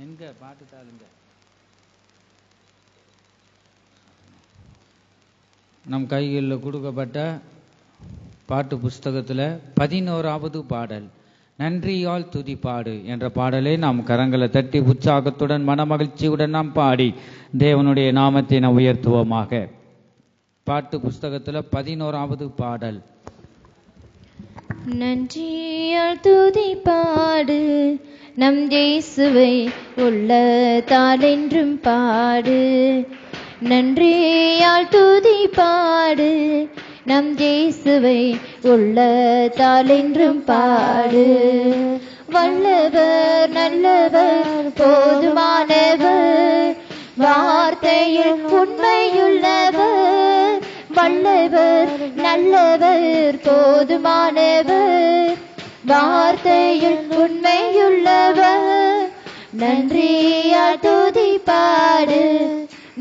எங்க பாட்டு தாளுங்க. நம் கைகளில் கொடுக்கப்பட்ட பாட்டு புஸ்தகத்தில் 11வது பாடல் நன்றியால் துதிப்பாடு என்ற பாடலை நாம் கரங்களை தட்டி உற்சாகத்துடன் மனமகிழ்ச்சியுடன் நாம் பாடி தேவனுடைய நாமத்தை நாம் உயர்த்துவோமாக. பாட்டு புஸ்தகத்தில் 11வது பாடல். நன்றியால் துதிப்பாடு நம் இயேசுவை உள்ளத்தால் என்றும் பாடு. நன்றியால் துதிப்பாடு நம் இயேசுவை உள்ளத்தால் என்றும் பாடு. வல்லவர் நல்லவர் போதுமானவர், வார்த்தையில் உண்மையுள்ளவர். வல்லவர் நல்லவர் போதுமானவர், வார்த்தையில் உண்மையுள்ளவர். நன்றியால் துதிப்பாடு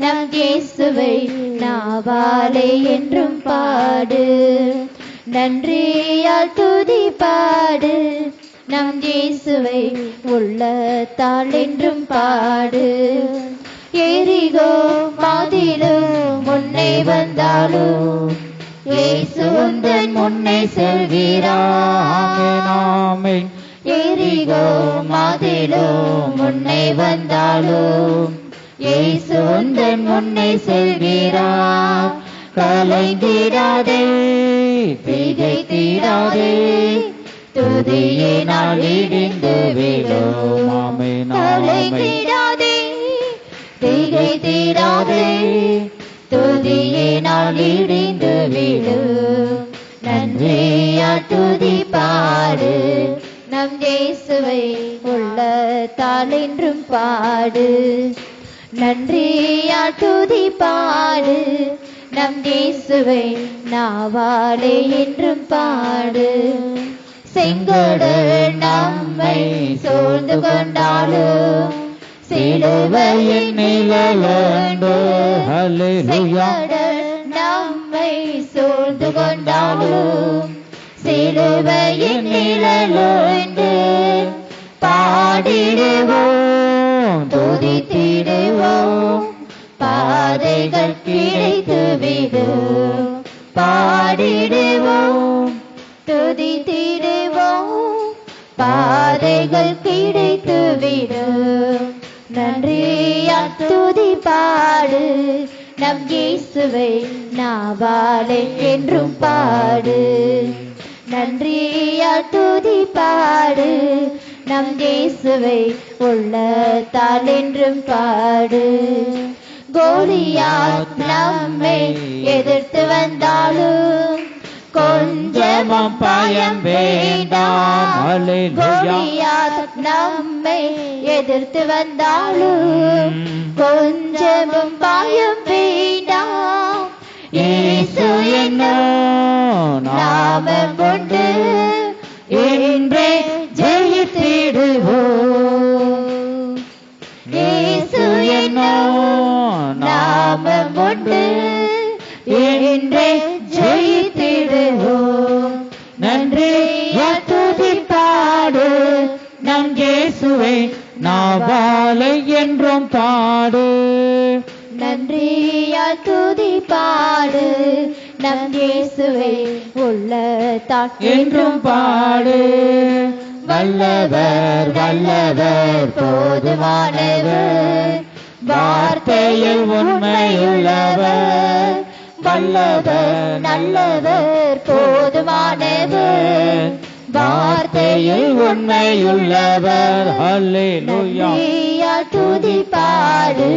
நம் இயேசுவை நாவாலே என்றும் பாடு. நன்றியால் துதிப்பாடு நம் இயேசுவை உள்ளத்தால் என்றும் பாடு. எரிகோ மாதிலும் முன்னே வந்தாலும் இயேசு உந்தன் முன்னே செல்கிறார். எரிகோ மாதிலும் முன்னே வந்தாலும் இயேசு உந்தன் முன்னே செல்கிறார். கலைந்திடாதே திகைத்திடாதே, துதியினால் இடிந்து விடும். கலைந்திடாதே திகைத்திடாதே, துதியினால் இடிந்து விடும். நன்றியால் துதிப்பாடு நம் இயேசுவை உள்ளத்தால் என்றும் பாடு. நன்றியால் துதிப்பாடு நம் இயேசுவை நாவாலே என்றும் பாடு. செங்கடல் நம்மை சூழ்ந்து கொண்டாலும் சிலுவையின் நிழலுண்டு. செங்கடல் நம்மை சூழ்ந்து கொண்டாலும் சிலுவையின் நிழலுண்டு. பாடிடுவோம் துதித்திடுவோம், பாதைகள் கிடைத்துவிடும். பாடிடுவோம் துதித்திடுவோம், பாதைகள் கிடைத்துவிடும். நன்றியால் துதிப்பாடு நம் இயேசுவை நாவாலே என்றும் பாடு. நன்றியால் துதிப்பாடு நம் இயேசுவை உள்ளத்தால் என்றும் பாடு. கோலியாத் நம்மை எதிர்த்து வந்தாலும் கொஞ்சமும் பயம் வேண்டாம். கோலியாத் நம்மை எதிர்த்து வந்தாலும் கொஞ்சமும் பயம் வேண்டாம். இயேசு என்னும் நாமம் கொண்டு என்றே ஜெயித்திடுவோம். இயேசு என்னும் நாமம் கொண்டு என்றே ஜெயித்திடுவோம். நன்றியால் துதிப்பாடு நம் இயேசுவை நாவாலே என்றும் பாடு. நன்றியால் துதிப்பாடு நம் இயேசுவை உள்ளத்தால் என்றும் பாடு. வல்லவர் வல்லவர் போதுமானவர், வார்த்தையில் உண்மையுள்ளவர். வல்லவர் நல்லவர் போதுமானவர், வார்த்தையில் உண்மையுள்ளவர். நன்றியால் துதிப்பாடு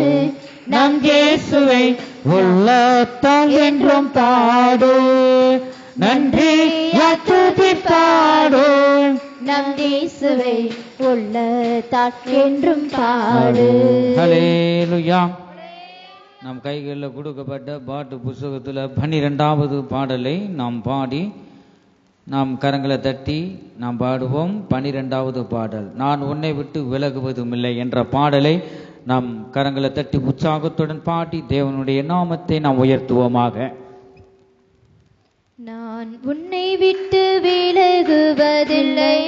நம் இயேசுவை உள்ளத்தால் என்றும் பாடு. நன்றியால் துதிப்பாடு நம் இயேசுவை உள்ளத்தால் என்றும் பாடு. ஹல்லேலூயா. நம் கைகளில் கொடுக்கப்பட்ட பாட்டு புஸ்தகத்தில் 12வது பாடலை நாம் பாடி நாம் கரங்களை தட்டி நாம் பாடுவோம். 12வது பாடல் நான் உன்னை விட்டு விலகுவதும் இல்லை என்ற பாடலை நாம் கரங்களை தட்டி உற்சாகத்துடன் பாடி தேவனுடைய நாமத்தை நாம் உயர்த்துவோமாக. நான் உன்னை விட்டு விலகுவதில்லை,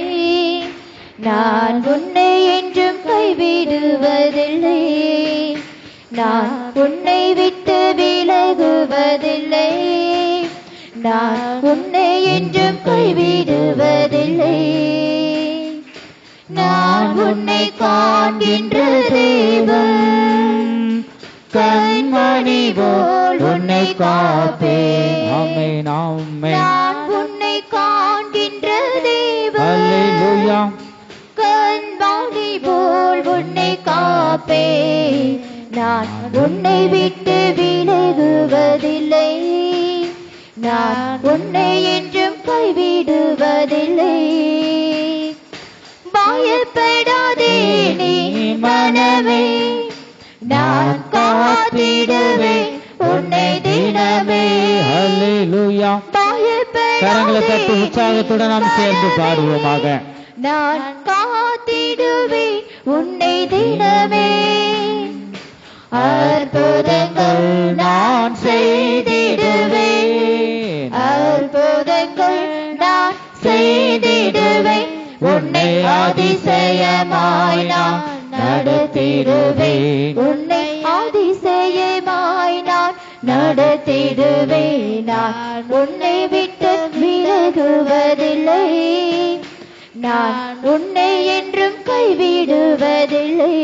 நான் உன்னை என்றும் கைவிடுவதில்லை. நான் உன்னை விட்டு விலகுவதில்லை. நான் உன்னை என்றும் கைவிடுவதில்லை. நான் உன்னை காண்கின்ற தேவன், கண்மணி போல் உன்னை காப்பேன். ஆமென் ஆமென். நான் உன்னை காண்கின்ற தேவன், அல்லேலூயா. கண்மணி போல் உன்னை காப்பேன். நான் உன்னை விட்டு விலகுவதில்லை. நான் உன்னை என்றும் கைவிடுவதில்லை. பயப்படாதே நீ மனமே, நான் காத்திடுவேன் உன்னை தினமே. அல்லேலூயா. கரங்களை தட்டி உற்சாகத்துடன் நாம் சேர்ந்து பாடுவோமாக. நான் காத்திடுவேன் உன்னை தினமே. அற்புதங்கள் நான் செய்திடுவேன், அற்புதங்கள் நான் செய்திடுவேன். உன்னை அதிசயமாய் நான் நடத்திடுவேன், உன்னை அதிசயமாய் நான் நடத்திடுவேன். நான் உன்னை விட்டு விலகுவதில்லை. நான் உன்னை என்றும் கைவிடுவதில்லை.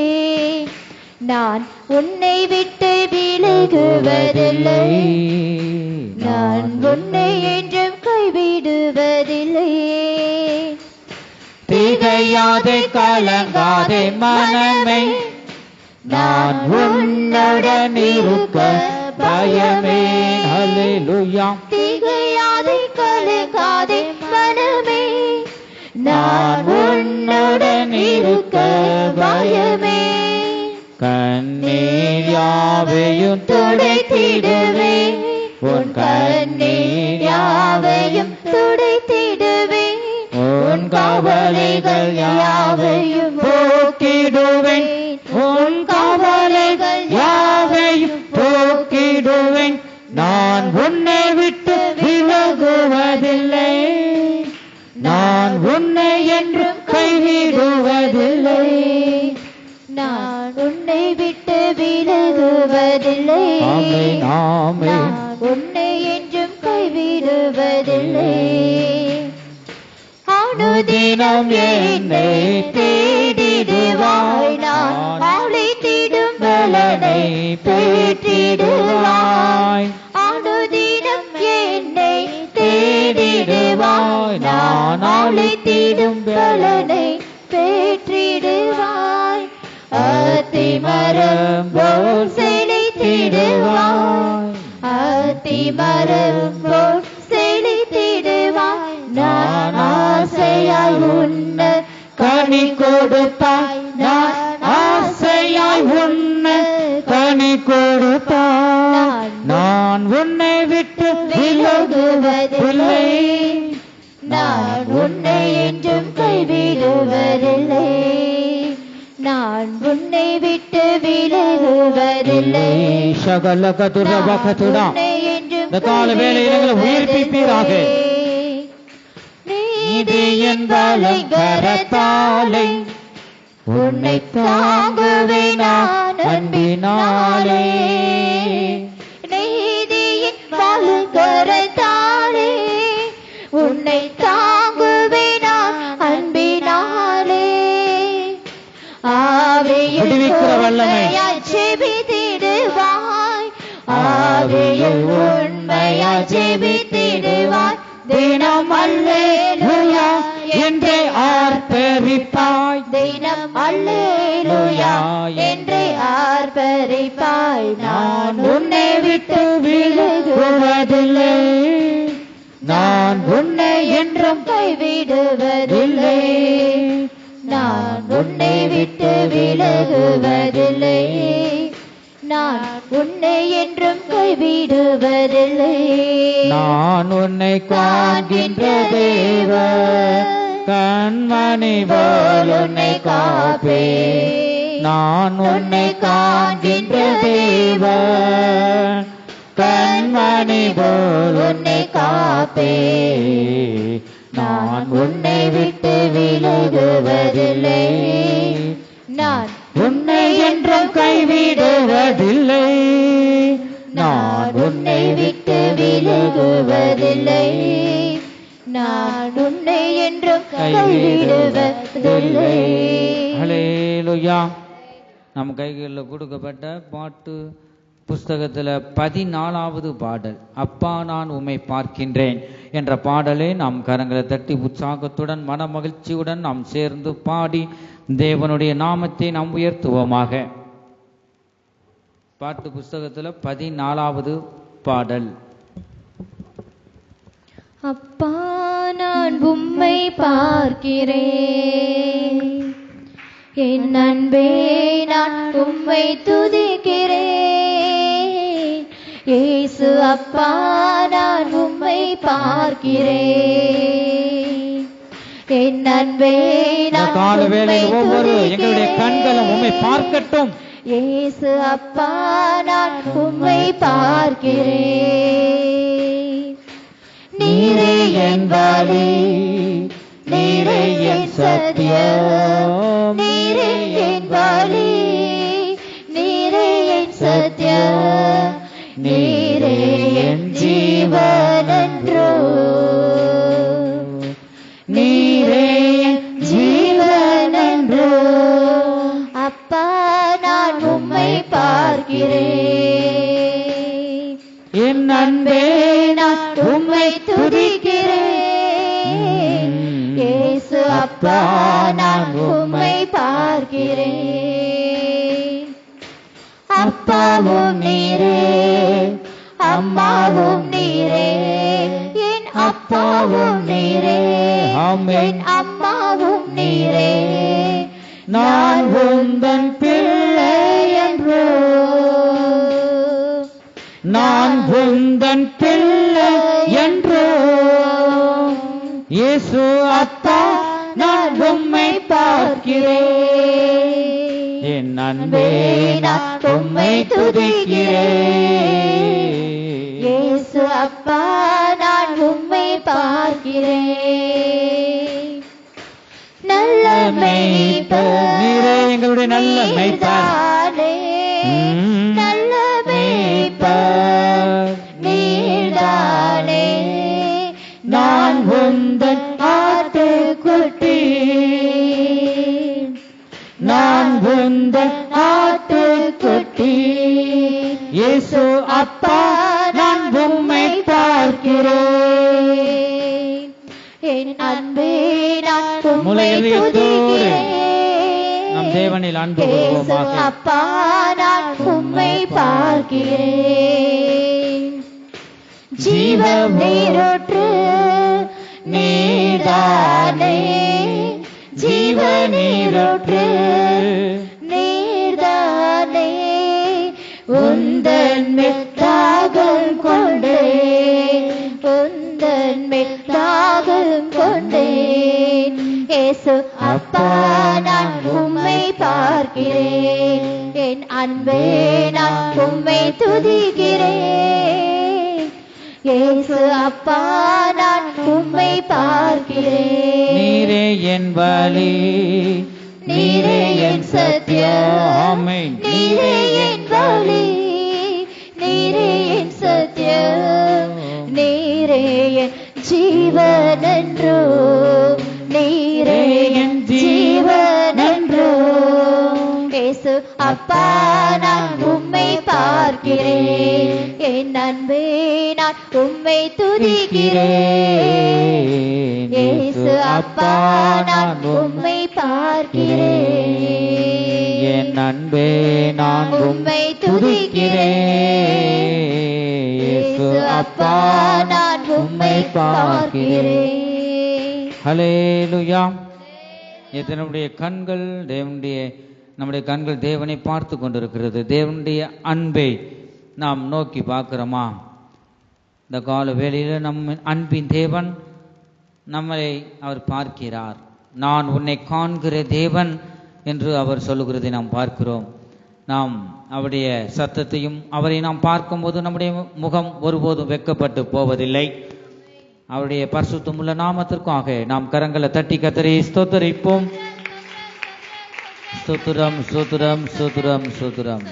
நான் உன்னை விட்டு விலகுவதில்லை. நான் உன்னை என்றும் கைவிடுவதில்லை. திகையாதே கலங்காதே மனமே, நான் உன்னுடன் இருக்க பயமே. அல்லேலூயா. திகையாதே கலங்காதே மனமே, நான் உன்னுடன் இருக்க பயமே. கண்ணீர் யாவையும் துடைத்திடுவேன், உன் கண்ணீர் யாவையும் துடைத்திடுவேன். உன் கவலைகள் யாவையும் போக்கிடுவேன், உன் கவலைகள் யாவையும் போக்கிடுவேன். நான் உன்னை விட்டு விலகுவதில்லை. நான் உன்னை என்றும் கைவிடுவதில்லை. நான் உன்னை விட்டு விலகுவதில்லை. ஆமென் ஆமென். நான் உன்னை என்றும் கைவிடுவதில்லை. அனுதினம் என்னை தேடிடுவாய், நான் அழைத்திடும் பலனை பெற்றிடுவாய். அனுதினம் என்னை தேடிடுவாய், நான் அழைத்திடும் பலனை பெற்றிடுவாய். அத்திமரம் போல் செழித்திடுவாய், அத்திமரம் போல் செழித்திடுவாய். நான் ஆசையாய் உன்ன கனி கொடுப்பாய், நான் ஆசையாய் உன்னை கனி கொடுப்பாய். நான் உன்னை விட்டு விலகுவதில்லை. நான் உன்னை என்றும் கைவிடுவதில்லை. நான் உன்னை விட்டு விலகுவதில்லை. சகல கதுரபகதுடா. இந்த கால வேளையில் எங்களை உயிர்ப்பிப்பீராக. நீதியின் வலை கரத்தாலே உன்னை தாங்குவேன் நான் அன்பினாலே. நீதியின் வலை கரத்தாலே உன்னை தாங்குவேன் நான் அன்பினாலே. ஆவியில் உண்மையாய் ஜெபித்திடுவாய், ஆவியில் உண்மையாய் ஜெபித்திடுவாய். தினம் அல்லேலூயா என்றே ஆர்ப்பரிப்பாய், தினம் அல்லேலூயா என்றே ஆர்ப்பரிப்பாய். நான் உன்னை விட்டு விலகுவதில்லை. நான் உன்னை என்றும் கைவிடுவதில்லை. நான் உன்னை விட்டு விலகுவதில்லை. நான் உன்னை என்றும் கைவிடுவதில்லை. நான் உன்னை காண்கின்ற தேவன், கண்மணி போல் உன்னை காப்பேன். நான் உன்னை காண்கின்ற தேவன், கண்மணி போல் உன்னை காப்பேன். நான் உன்னை விட்டு விலகுவதில்லை. விலகுவதில்லை, நான் உன்னை என்றும் கைவிடுவதில்லை. ஹல்லேலூயா. நம் கைகளில் கொடுக்கப்பட்ட பாட்டு புஸ்தகத்தில் 14வது பாடல், அப்பா நான் உம்மை பார்க்கின்றேன் என்ற பாடலை நாம் கரங்களை தட்டி உற்சாகத்துடன் மன மகிழ்ச்சியுடன் நாம் சேர்ந்து பாடி தேவனுடைய நாமத்தை நாம் உயர்த்துவோமாக. பாட்டு புஸ்தகத்தில் 14வது பாடல். அப்பா நான் உம்மை பார்க்கிறேன், என் அன்பே நான் உம்மை துதிக்கிறேன். இயேசு அப்பா நான் உம்மை பார்க்கிறேன், என் அன்பே நான் உம்மை எங்களுடைய கண்களும் உம்மை பார்க்கட்டும். இயேசு அப்பா நான் உம்மை பார்க்கிறேன். நீரே என் வழி, நீரே என் சத்தியம், நீரே என் வழி, நீரே என் சத்தியம், நீரே என் ஜீவனன்றோ, நீரே என் ஜீவனன்றோ. அப்பா நான் உம்மை பார்க்கிறேன், என் அன்பே நான் உம்மை துதிக்கிறேன். இயேசு அப்பா நான் உம்மை பார்க்கிறேன். அப்பாவும் நீரே, அம்மாவும் நீரே, என் அப்பாவும் நீரே, என் அம்மாவும் நீரே. நான் உந்தன் பிள்ளை என்றோ, நான் உந்தன் பிள்ளை என்றோ. இயேசு அப்பா நான் உம்மை பார்க்கிறேன், என் அன்பே நான் உம்மை துதிக்கிறேன். இயேசு அப்பா நான் உம்மை பார்க்கிறேன். நல்ல மேய்ப்பர் நீரே எங்களுடைய நல்ல மேய்ப்பர், நல்ல மேய்ப்பர் நீர்தானே. நான் உந்தன் ஆட்டுக்குட்டி, நான் உந்தன் ஆட்டுக்குட்டி. இயேசு அப்பா நான் உம்மை பார்க்கிறேன், என் அன்பே நான் உம்மை துதிக்கிறேன். நம் தேவனில் அன்பு இயேசு கூறுவோமாக. அப்பா நான் உம்மை பார்க்கிறேன். ஜீவ நீரூற்று நீர்தானே, ஜீவ நீரூற்று நீர்தானே. உந்தன் மேல் தாகம் கொண்டேன், உந்தன் மேல் தாகம் கொண்டேன். இயேசு அப்பா நான் உம்மை பார்க்கிறேன், என் அன்பே நான் உம்மை துதிக்கிறேன். இயேசு அப்பா நான் உம்மை பார்க்கிறேன். நீரே என் வழி, நீரே என் சத்தியம், நீரே என் வழி, நீரே என் சத்தியம், நீரே என் ஜீவனன்றோ, நீரே என் ஜீவனன்றோ. இயேசு அப்பா நான் உம்மை பார்க்கிறேன், என் அன்பே நான் உம்மை துதிக்கிறேன். இயேசு அப்பா நான் உம்மை பார்க்கிறேன், என் அன்பே நான் உம்மை துதிக்கிறேன். இயேசு அப்பா நான் உம்மை பார்க்கிறேன். ஹல்லேலூயா. நம்முடைய கண்கள் நம்முடைய கண்கள் தேவனை பார்த்து கொண்டிருக்கிறது. தேவனுடைய அன்பை நாம் நோக்கி பார்க்கிறோமா? இந்த கால வேளையில் நம் அன்பின் தேவன் நம்மை அவர் பார்க்கிறார். நான் உன்னை காண்கிற தேவன் என்று அவர் சொல்லுகிறதை நாம் பார்க்கிறோம். நாம் அவருடைய சத்தத்தையும் அவரை நாம் பார்க்கும்போது நம்முடைய முகம் ஒருபோதும் வெட்கப்பட்டு போவதில்லை. அவருடைய பரிசுத்தமுள்ள நாமத்திற்காக நாம் கரங்களை தட்டி கர்த்தரை ஸ்தோத்திரிப்போம். ஸ்தோத்திரம் ஸ்தோத்திரம் ஸ்தோத்திரம் ஸ்தோத்திரம்.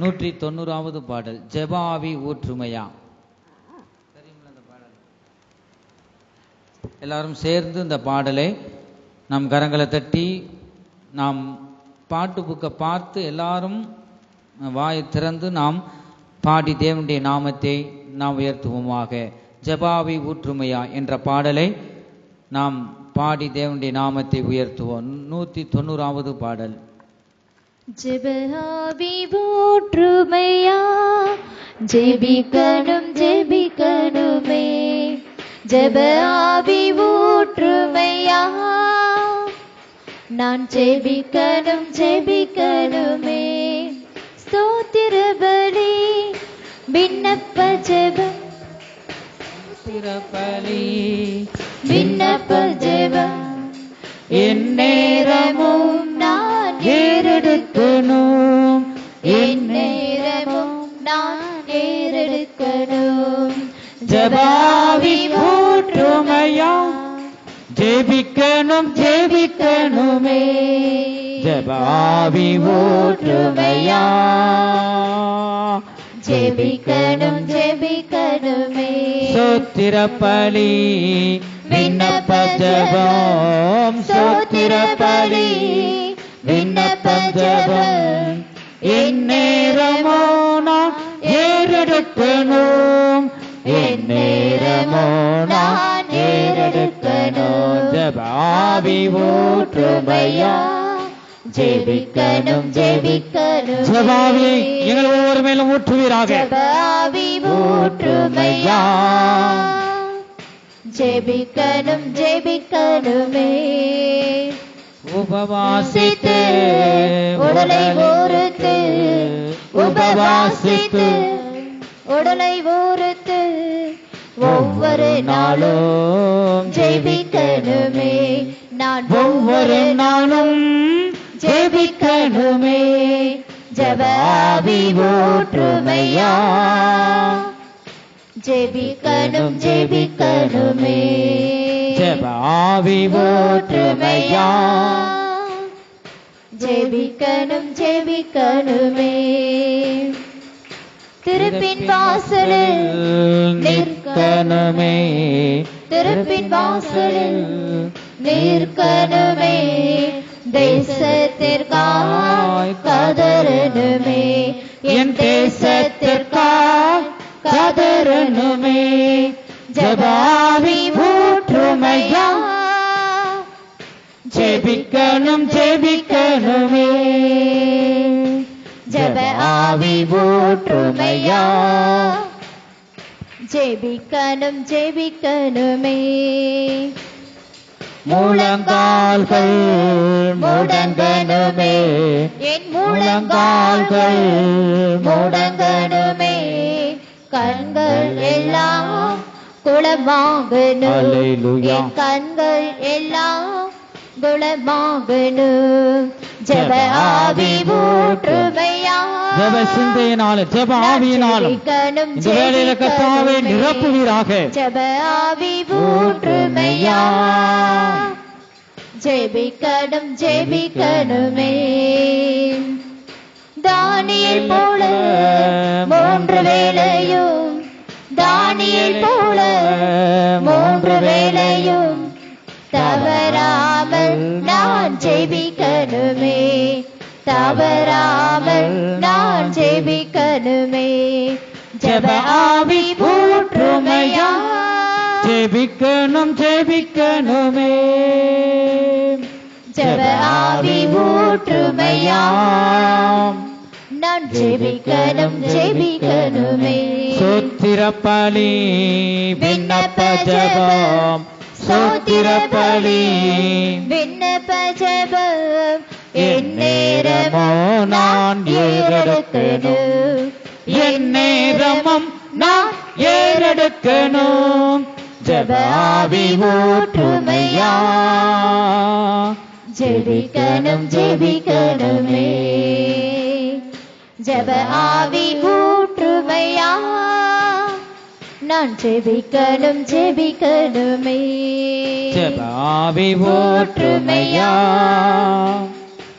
190வது பாடல், ஜெபாவி ஊற்றுமையா. எல்லாரும் சேர்ந்து இந்த பாடலை நம் கரங்களை தட்டி நாம் பாட்டு புக்கை பார்த்து எல்லாரும் வாயை திறந்து நாம் பாடி தேவனுடைய நாமத்தை நாம் உயர்த்துவோமாக. ஜெபாவி ஊற்றுமையா என்ற பாடலை நாம் பாடி தேவனுடைய நாமத்தை உயர்த்துவோம். 190வது பாடல். ஜெபாவி ஊற்றுமையா ஜெபிக்கணும் ஜெபிக்கணுமே, ஜெபாவி ஊற்றுமையா நான் ஜெபிக்கணும் ஜெபிக்கணுமே. ஸ்தோத்திர பலி விண்ணப்ப ஜெபம், பலி விண்ணப்ப ஜெபம் எந்நேரமும் நான் ஏறெடுக்கணும், எந்நேரமும் நான் ஏறெடுக்கணும். ஜெபாவி ஊற்றுமையா ஜெபிக்கணும் ஜெபிக்கணுமே, ஜெபாவி ஊற்றுமையா ஜெபிக்கணும் ஜெபிக்கணுமே. ஸ்தோத்திர பலி விண்ணப்ப ஜெபம், ஸ்தோத்திர பலி விண்ணப்ப ஜெபம் எந்நேரமோ நான் ஏறெடுக்கணும், எந்நேரமோ நான் ஏறெடுக்கணும். ஜெபாவி ஊற்றுமையா ஜெபிக்கணும் ஜெபிக்கணும். ஜெபாவி எங்கள் ஒவ்வொரு மேலும் ஊற்றுவீராக. ஜெபாவி ஊற்றுமையா ஜெபிக்கணும் ஜெபிக்கணுமே. உபவாசித்து உடலை ஊறுத்து, உபவாசித்து உடலை ஊறுத்து ஒவ்வொரு நாளும் ஜெபிக்கணுமே, நான் ஒவ்வொரு நாளும் ஜெபிக்கணுமே. ஜெபாவி ஊற்றுமையா ஜெபிக்கணும் ஜெபிக்கணுமே. ஜெபாவி ஊற்றுமையா ஜெபிக்கணும் ஜெபிக்கணுமே. திருப்பின் வாசலில் நிற்கணுமே, திருப்பின் வாசலில் நிற்கணுமே. தேசத்திற்காய் கதறணுமே, என் தேசத்திற்காய் கதறணுமே. ஜெபாவி ஊற்றுமையா ஜெபிக்கணும் ஜெபிக்கணுமே. ஜெபாவி ஊற்றுமையா ஜெபிக்கணும் ஜெபிக்கணுமே. முழங்கால்கள் முடங்கணுமே, என் முழங்கால்கள் முடங்கணுமே. கண்கள் எல்லாம் குளமாகணும், அல்லேலூயா. என் கண்கள் எல்லாம் குளமாகணும். ஜெபாவி ஊற்றுமையா ஜெப சிந்தையினாலும் ஜெப ஆவியினாலும் இந்த வேளையில கர்த்தாவே நிரப்புவீராக. ஜெபாவி ஊற்றுமையா ஜெபிக்கணும் ஜெபிக்கணுமே. தானியேல் போல 3 வேளையும், தானியேல் போல 3 வேளையும் தவறாமல் நான் ஜெபிக்கணுமே, தவறாமல் நான் ஜெபிக்கணுமே. ஜெபாவி ஊற்றுமையா ஜெபிக்கணும் ஜெபிக்கணுமே. ஜெபாவி ஊற்றுமையா நான் ஜெபிக்கணும் ஜெபிக்கணுமே. ஸ்தோத்திர பலி விண்ணப்ப ஜெபம், ஸ்தோத்திர பலி விண்ணப்ப ஜெபம் எந்நேரமோ நான் ஏறெடுக்கணும், எந்நேரமும் நான் ஏறெடுக்கணும். ஜெபாவி ஊற்றுமையா ஜெபிக்கணும் ஜெபிக்கணுமே. ஜெபாவி ஊற்றுமையா நான் ஜெபிக்கணும் ஜெபிக்கணுமே. ஜெபாவி ஊற்றுமையா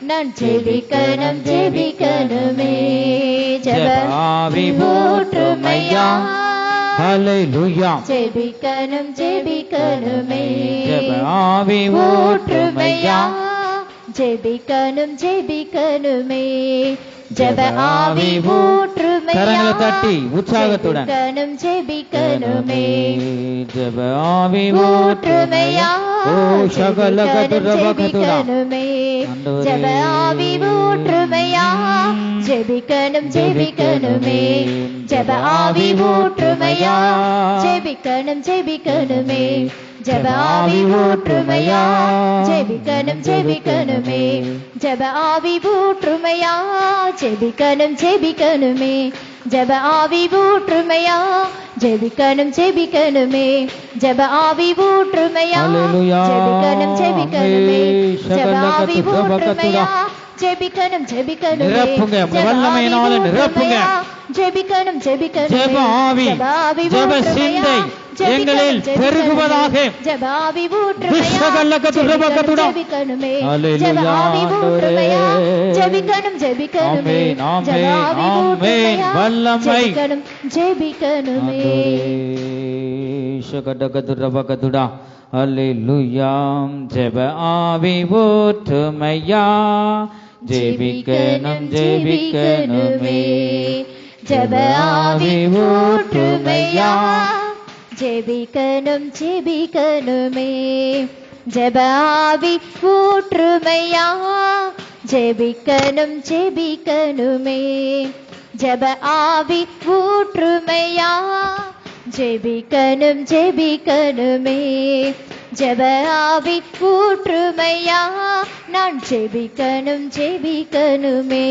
நான் ஜெபிக்கணும் ஜெபிக்கணுமே. ஜெபாவி ஊற்றுமையா ஹalleluya ஜெபிக்கணும் ஜெபிக்கணுமே ஜெப ஆவி ஊற்றுமையா ஜெபிக்கணும் ஜெபிக்கணுமே ஜெப ஆவி ஊற்றுமையா கரங்களை தட்டி உற்சாகத்துடன் ஜெபிக்கணும் ஜெபிக்கணுமே ஜெப ஆவி ஊற்றுமையா ஓ சகல கதுரபகதுரமே ஜெப ஆவி ஊற்றுமையா ஜெபிக்கணும் ஜெபிக்கணுமே ஜெப ஆவி ஊற்றுமையா ஜெபிக்கணும் ஜெபிக்கணுமே ஜெப ஆவி ஊற்றுமையா ஜெபிக்கணும் ஜெபிக்கணுமே ஜெப ஆவி ஊற்றுமையா ஜெபிக்கணும் ஜெபிக்கணுமே ஜெப ஆவி ஊற்றுமையா ஜெபிக்கணும் ஜெபிக்கணுமே ஜெப ஆவி ஊற்றுமையா ஜெபிக்கணும் ஜெபிக்கணுமே ஜெப ஆவி ஊற்றுமையா ஜெபிக்கணும் ஜெபிக்கணுமே நிரப்புங்க வல்லமையினால நிரப்புங்க ஜெபிக்கணும் ஜெபிக்கணுமே ஜெப ஆவி ஜெப சிந்தை எங்களில் பெருகுவதாக ஜெப ஆவி ஊற்றுமையா விஸ்வகல்லகதுரபகதுரா ஜெபிக்கணுமே ஹalleluya ஜெப ஆவி ஊற்றுமையா ஜெபிக்கணும் ஜெபிக்கணுமே ஜெப ஆவி ஊற்றுமையா வல்லமை ஜெபிக்கணும் ஜெபிக்கணுமே ஷகடகதுரபகதுரா ஹalleluya ஜெப ஆவி ஊற்றுமையா ஜெபிக்கணும் ஜெபிக்கணுமே ஜெப ஆவி ஊற்றுமையா ஜெபிக்கணும் ஜெபிக்கணுமே ஜெப ஆவி ஊற்றுமையா ஜெபிக்கணும் ஜெபிக்கணுமே ஜெப ஆவி ஊற்றுமையா ஜெபிக்கணும் ஜெபிக்கணுமே ஜெப ஆவி ஊற்றுமையா நான் ஜெபிக்கணும் ஜெபிக்கணுமே